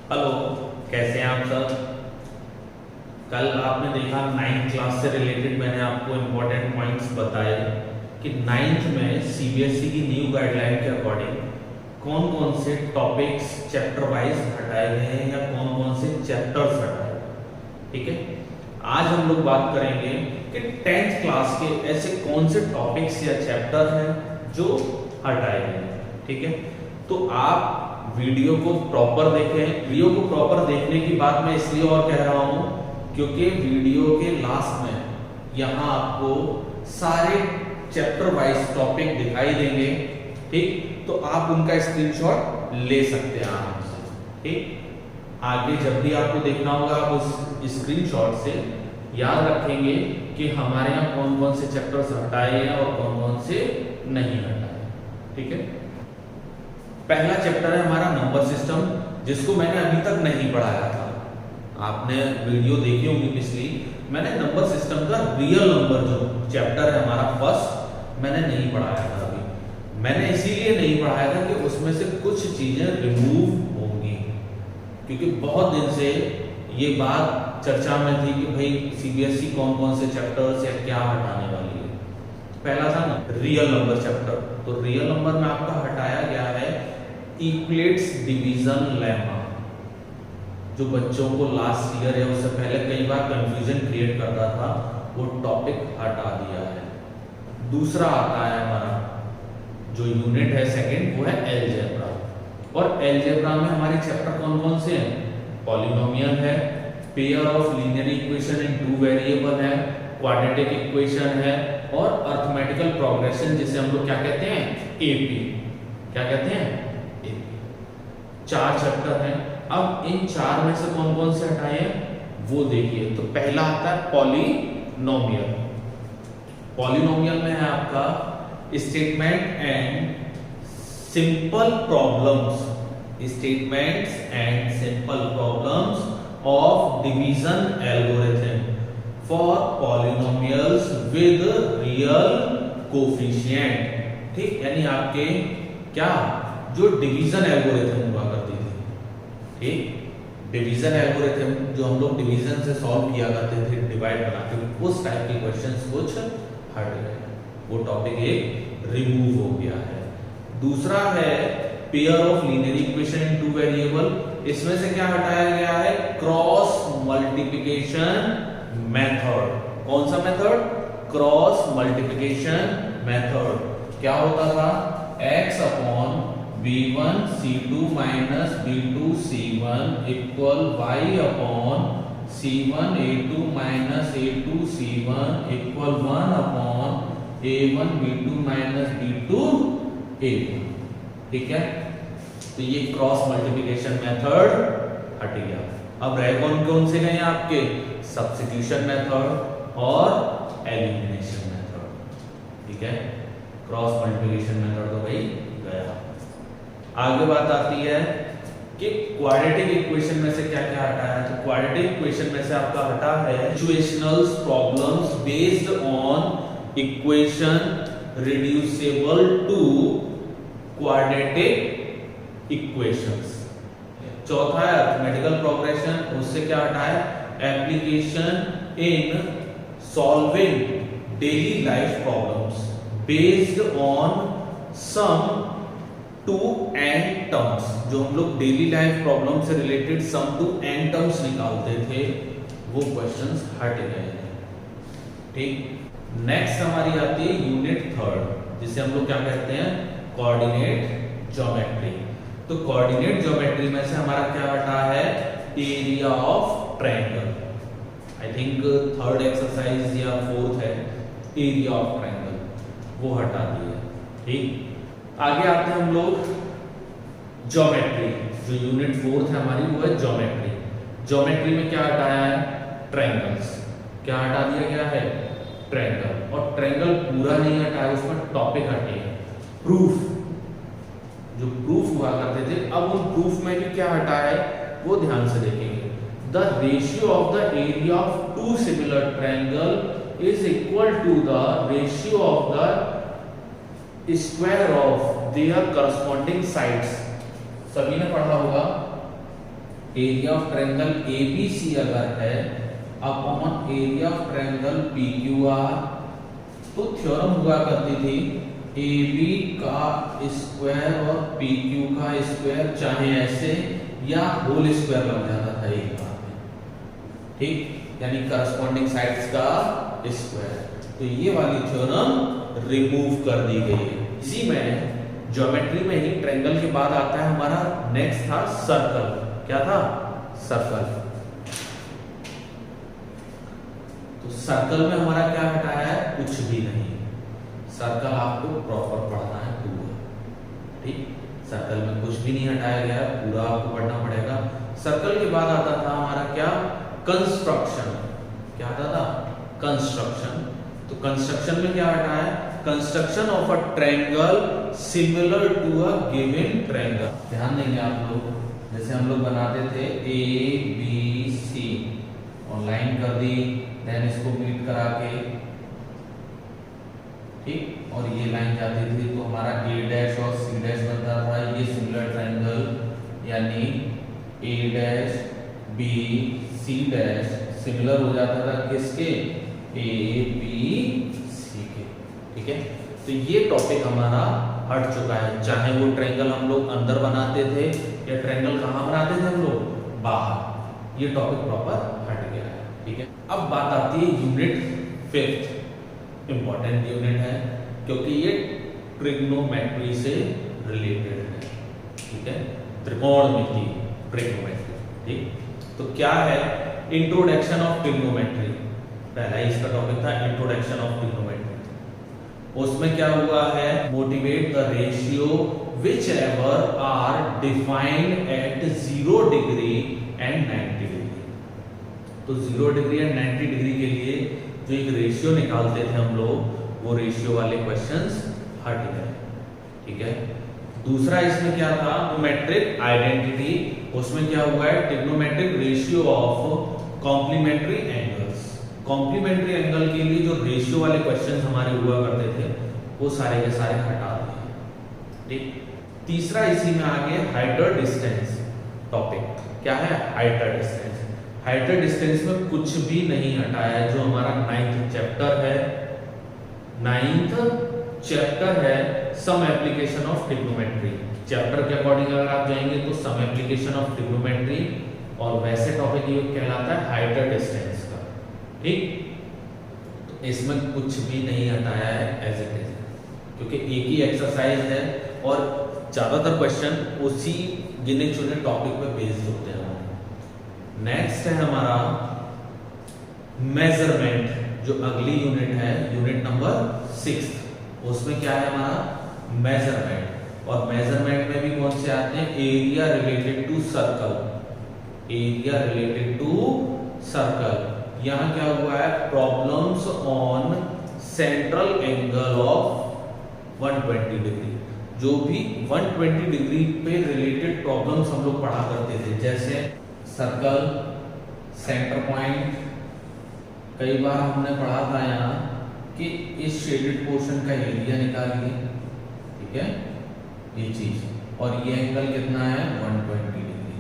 Hello, कैसे हैं आप सब। कल आपने देखा 9th क्लास से रिलेटेड मैंने आपको इम्पोर्टेंट पॉइंट्स बताए कि 9th में सीबीएसई की न्यू गाइडलाइन के अकॉर्डिंग कौन कौन से टॉपिक्स चैप्टर वाइज हटाए गए हैं या कौन कौन से चैप्टर्स हटाए गए। ठीक है, आज हम लोग बात करेंगे कि 10th क्लास के ऐसे कौन से टॉपिक्स या चैप्टर हैं जो हटाए गए हैं। ठीक है, तो आप वीडियो को प्रॉपर देखें। वीडियो को प्रॉपर देखने की बात मैं इसलिए और कह रहा हूं क्योंकि वीडियो के लास्ट में यहां आपको सारे चैप्टर वाइज टॉपिक दिखाई देंगे। ठीक, तो आप उनका स्क्रीनशॉट ले सकते हैं आराम से। ठीक, आगे जब भी आपको देखना होगा आप उस स्क्रीनशॉट से याद रखेंगे कि हमारे यहाँ कौन कौन से चैप्टर्स हटाए हैं और कौन कौन से नहीं हटाए। ठीक है, पहला चैप्टर है हमारा नंबर सिस्टम, जिसको मैंने अभी तक नहीं पढ़ाया था। आपने वीडियो देखी होगी पिछली, मैंने नंबर सिस्टम का रियल नंबर जो चैप्टर है हमारा फर्स्ट, मैंने नहीं पढ़ाया था अभी। मैंने इसीलिए नहीं पढ़ाया था कि उसमें से कुछ चीजें रिमूव होंगी, क्योंकि बहुत दिन से ये बात चर्चा में थी कि भाई सीबीएसई कौन कौन से चैप्टर्स या क्या हटाने वाली है। पहला था ना रियल नंबर चैप्टर, तो रियल नंबर में आपका हटाया गया है यूक्लिड्स डिवीजन लेमा, जो बच्चों को लास्ट ईयर या उससे पहले कई बार कंफ्यूजन क्रिएट करता था, वो टॉपिक हटा दिया है। दूसरा आता है हमारा जो यूनिट है सेकंड, वो है अलजेब्रा। और अलजेब्रा में हमारे चैप्टर कौन कौन से हैं? पॉलिनोमियल है, pair of linear equation in two variable है, क्वाड्रेटिक इक्वेशन है, और अर्थमेटिकल प्रोग्रेशन, जिसे हम लोग क्या कहते हैं? एपी। क्या कहते हैं? एपी। 4 चैप्टर हैं। अब इन 4 में से कौन कौन से हटाए हैं वो देखिए। तो पहला आता है पॉलिनोमियल। पॉलिनोमियल में है आपका statement and simple problems, statements and simple problems of division algorithm for polynomials with real coefficient. ठीक, यानी आपके क्या जो डिवीजन एल्गोरिथम हुआ करती थी। ठीक, डिवीजन एल्गोरिथम जो हम लोग डिवीजन से सॉल्व किया करते थे, डिवाइड बनाते थे, उस टाइप के क्वेश्चंस कुछ हट गए, वो टॉपिक एक रिमूव हो गया है। दूसरा है pair of linear equation in two variable. इसमें से क्या हटाया गया है? Cross multiplication method. कौन सा मेथड? Cross multiplication method. क्या होता था? x upon b1 c2 minus b2 c1 equal y upon c1 a2 minus a2 c1 equal 1 upon a1 b2 minus b2 a1। ठीक है, तो ये क्रॉस मल्टीप्लिकेशन मेथड हट गया। अब रह कौन कौन से गए आपके? सब्स्टिट्यूशन मेथड और एलिमिनेशन मेथड। ठीक है, क्रॉस मल्टीप्लिकेशन मेथड तो भाई गया। आगे बात आती है कि क्वाड्रेटिक इक्वेशन में से क्या क्या हटा है। तो क्वाड्रेटिक इक्वेशन में से आपका हटा है situational problems based on equation reducible to quadratic equations. चौथा है अर्थमेटिकल प्रोग्रेशन, उससे क्या हटा है? Application in solving daily life problems based on sum to n terms. जो हम लोग डेली लाइफ प्रॉब्लम से related sum to n terms निकालते थे, वो क्वेश्चंस हट गए हैं। ठीक, नेक्स्ट हमारी आती है यूनिट 3, जिसे हम लोग क्या कहते हैं? Coordinate geometry. तो कोऑर्डिनेट ज्योमेट्री में से हमारा क्या हटा है? Area of triangle. I think 3rd exercise या 4th है, एरिया ऑफ ट्रायंगल, वो हटा दिया। ठीक, आगे आते हैं हम लोग ज्योमेट्री। जो यूनिट 4th है हमारी, वो है ज्योमेट्री। ज्योमेट्री में क्या हटाया है? ट्रायंगल्स। क्या हटा दिया गया है? ट्रायंगल। और ट्रायंगल पूरा नहीं हटाया, उसमें टॉपिक हटे हैं। प्रूफ, जो प्रूफ हुआ करते थे, अब उन प्रूफ में भी क्या हटा है वो ध्यान से देखेंगे। The ratio of the area of two similar triangle is equal to the ratio of the square of their corresponding sides. सभी ने पढ़ा होगा एरिया ऑफ ट्रायंगल एबीसी अगर है upon area of triangle PQR, तो थ्योरम हुआ करती थी AB का स्क्वायर और PQ का स्क्वायर चाहे ऐसे या होल स्क्वायर लग जाता था एक बार में, ठीक, यानी करस्पॉन्डिंग साइड्स का स्क्वायर। तो ये वाली थ्योरम रिमूव कर दी गई है। इसी में ज्योमेट्री में ही ट्रायंगल के बाद आता है हमारा नेक्स्ट था सर्कल। क्या था? सर्कल। तो सर्कल में हमारा क्या हटाया है? कुछ भी नहीं। सर्कल आपको प्रॉपर पढ़ना है पूरा, ठीक, सर्कल में कुछ भी नहीं हटाया गया है, पूरा आपको पढ़ना पड़ेगा। सर्कल के बाद आता था हमारा क्या? कंस्ट्रक्शन। क्या आता था? कंस्ट्रक्शन। तो कंस्ट्रक्शन में क्या हटाया है? Construction of a triangle similar to a given triangle. ध्यान देंगे आप लोग, जैसे हम लोग बनाते थे ABC और लाइन कर दी, देन इसको मीट करा के, ठीक, और ये लाइन जाती थी तो हमारा A डैश और C डैश बनता था। ये सिमिलर ट्रायंगल यानी A dash B C dash similar हो जाता था किसके? ABC के, ठीक है। तो ये टॉपिक हमारा हट चुका है, चाहे वो ट्रायंगल हम लोग अंदर बनाते थे या ट्रायंगल कहाँ बनाते थे हम लोग? बाहर। ये टॉपिक प्रॉपर हट गया है, ठीक है। अब बात आती है यूनिट 5th, इंपॉर्टेंट यूनिट है क्योंकि ये ट्रिग्नोमेट्री से रिलेटेड है, ठीक है, त्रिकोणमिति, ट्रिग्नोमेट्री, ठीक। तो क्या है? इंट्रोडक्शन ऑफ ट्रिग्नोमेट्री, पहला ही इसका टॉपिक था, इंट्रोडक्शन ऑफ ट्रिग्नोमेट्री। उसमें क्या हुआ है? Motivate the ratio which ever are defined at 0 degree and 90 degree. तो 0 डिग्री एंड 90 डिग्री के लिए जो एक रेशियो निकालते थे हम लोग, वो रेशियो वाले क्वेश्चंस हट गए, ठीक है। दूसरा इसमें क्या था? Trigonometric identity. उसमें क्या हुआ है? Trigonometric ratio of complementary angles. Complementary angle के लिए जो रेशियो वाले क्वेश्चंस हमारे हुआ करते थे वो सारे के सारे हटा दिए, ठीक। तीसरा इसी में आ गया हाइटर डिस्टेंस टॉपिक। क्या है? हाइटर डिस्टेंस। हाइटर डिस्टेंस में कुछ भी नहीं हटाया है। जो हमारा 9th चैप्टर है, 9th चैप्टर है some application of trigonometry. Chapter के अकॉर्डिंग अगर आप जाएंगे तो सम एप्लीकेशन ऑफ ट्रिग्नोमेट्री, और वैसे टॉपिक ये कहलाता है हाइटर डिस्टेंस का, ठीक। तो इसमें कुछ भी नहीं हटाया है एज इट इज, क्योंकि एक ही एक्सरसाइज है और ज्यादातर क्वेश्चन उसी गिने चुने टॉपिक पे बेस्ड होते हैं। नेक्स्ट है हमारा मेजरमेंट, जो अगली यूनिट है, यूनिट नंबर 6। उसमें क्या है हमारा? मेजरमेंट। और मेजरमेंट में भी कौन से आते हैं? Area related to circle. Area related to circle. यहां क्या हुआ है? Problems on central angle of 120 degree. जो भी 120 डिग्री पे रिलेटेड प्रॉब्लम्स हम लोग पढ़ा करते थे, जैसे सर्कल, सेंटर पॉइंट। कई बार हमने पढ़ा था यहाँ कि इस शेडेड पोर्शन का एरिया निकालिए, ठीक है, ये चीज, और ये एंगल कितना है? 120 डिग्री।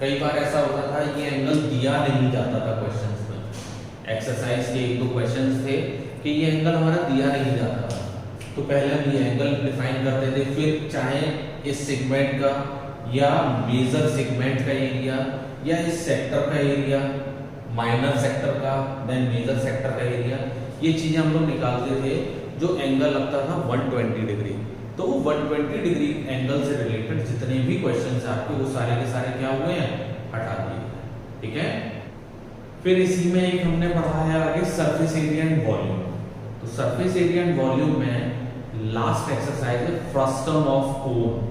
कई बार ऐसा होता था ये एंगल दिया नहीं जाता था क्वेश्चंस में। एक्सरसाइज के 1-2 क्वेश्चंस थे कि ये एंगल हमारा दिया नहीं जाता था, तो पहले हम ये एंगल डिफाइन करते थे, फिर चाहे इस सेगमेंट का या मेजर सेगमेंट का एरिया या इस सेक्टर का एरिया, माइनर सेक्टर का, देन मेजर सेक्टर का एरिया, ये चीजें हम लोग निकालते थे। जो एंगल लगता था 120 डिग्री, तो वो 120 डिग्री एंगल से रिलेटेड जितने भी क्वेश्चंस आपके वो सारे के सारे क्या हुए हैं? हटा दिए, ठीक है। फिर इसी में एक हमने पढ़ा है आगे सरफेस एरिया एंड वॉल्यूम। तो सरफेस एरिया एंड वॉल्यूम में लास्ट एक्सरसाइज है फ्रस्टम ऑफ कोन।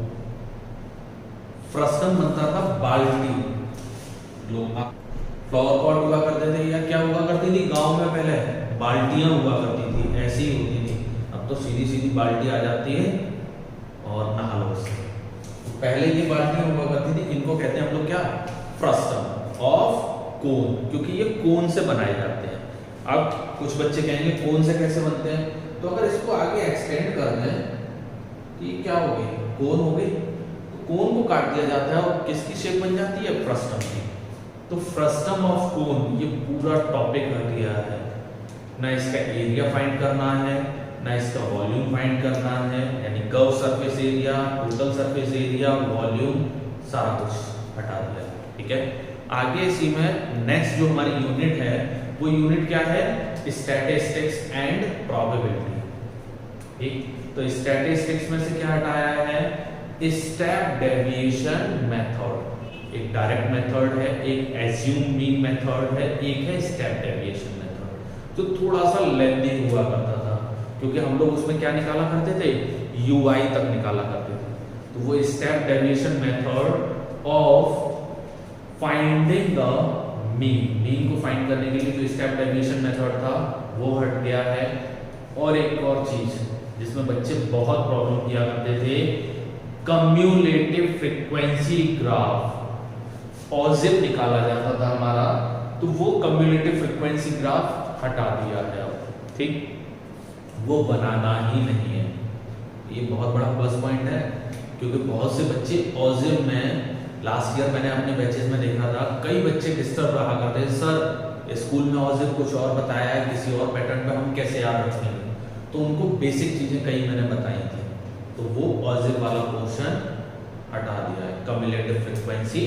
फ्रस्टम बनता था बाल्टी, लोग फ्लावर पॉट हुआ करते थे या क्या हुआ करती थी गांव में? पहले बाल्टियां हुआ करती थी, ऐसी ही होती थी। अब तो सीधी सीधी बाल्टी आ जाती है और नहा लो उससे। तो पहले ये बाल्टियां हुआ करती थी, इनको कहते हैं हम लोग क्या? फ्रस्टम ऑफ कोन, क्योंकि ये कोन से बनाए जाते हैं। अब कुछ बच्चे कहेंगे कोन से कैसे बनते हैं? तो अगर इसको आगे एक्सटेंड कर दें तो ये क्या हो गई? कोन हो गई। तो कोन को काट दिया जाता है और किसकी शेप बन जाती है? फ्रस्टम की। तो फ्रस्टम ऑफ कोन ये पूरा टॉपिक हट गया है। ना इसका एरिया फाइंड करना है, ना इसका वॉल्यूम फाइंड करना है, यानी curve surface area, total surface area, volume, सारा कुछ हटा दिया। ठीक है, आगे इसी में नेक्स्ट जो हमारी यूनिट है वो यूनिट क्या है, स्टैटिस्टिक्स एंड प्रोबेबिलिटी। ठीक, तो स्टैटिस्टिक्स में से क्या हटाया है, स्टेप डेविएशन मेथड। एक डायरेक्ट मेथड है, एक एज्यूम मीन मेथड है, एक है स्टेप डेविएशन मेथड, जो थोड़ा सा लेंथी हुआ करता था क्योंकि हम लोग उसमें क्या निकाला करते थे, यूआई तक निकाला करते थे। तो वो step deviation method of finding the mean को फाइंड करने के लिए जो स्टेप डेविएशन मेथड था वो हट गया है। और एक और चीज जिसमें बच्चे बहुत प्रॉब्लम किया करते थे, कम्युलेटिव फ्रीक्वेंसी ग्राफ, ऑजिब निकाला जाता था हमारा, तो वो कम्युलेटिव फ्रीक्वेंसी ग्राफ हटा दिया है अब। ठीक, वो बनाना ही नहीं है। ये बहुत बड़ा प्लस पॉइंट है क्योंकि बहुत से बच्चे ऑजिब में, लास्ट ईयर मैंने अपने बैचेस में देखा था, कई बच्चे डिस्टर्ब रहा करते हैं, सर स्कूल में ऑजिब कुछ और बताया है, किसी और पैटर्न पे हम कैसे याद रखेंगे। तो उनको बेसिक चीजें कई मैंने बताई थी, तो वो ऑजिब वाला पोर्शन हटा दिया है, कम्युलेटिव फ्रीक्वेंसी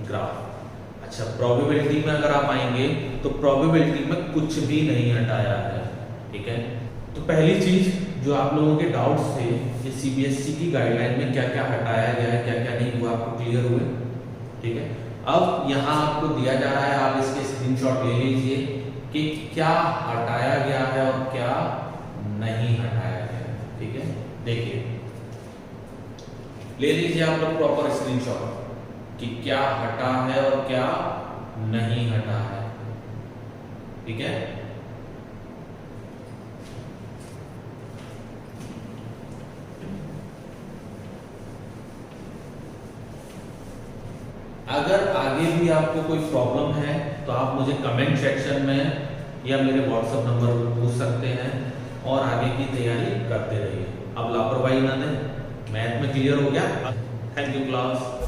ग्राफ। अच्छा, प्रोबेबिलिटी में अगर आप आएंगे तो प्रोबेबिलिटी में कुछ भी नहीं हटाया है। ठीक है, तो पहली चीज जो आप लोगों के डाउट्स थे कि सीबीएसई की गाइडलाइन में क्या क्या हटाया गया है, क्या क्या नहीं, वो आपको क्लियर हुए। ठीक है, अब यहाँ आपको दिया जा रहा है, आप इसके स्क्रीनशॉट ले लीजिए कि क्या हटाया गया है और क्या नहीं हटाया गया। ठीक है, देखिए, ले लीजिए आप लोग प्रॉपर स्क्रीनशॉट कि क्या हटा है और क्या नहीं हटा है। ठीक है, अगर आगे भी आपको कोई प्रॉब्लम है तो आप मुझे कमेंट सेक्शन में या मेरे व्हाट्सएप नंबर पर पूछ सकते हैं और आगे की तैयारी करते रहिए। अब लापरवाही ना दें। मैथ में क्लियर हो गया? Thank you class.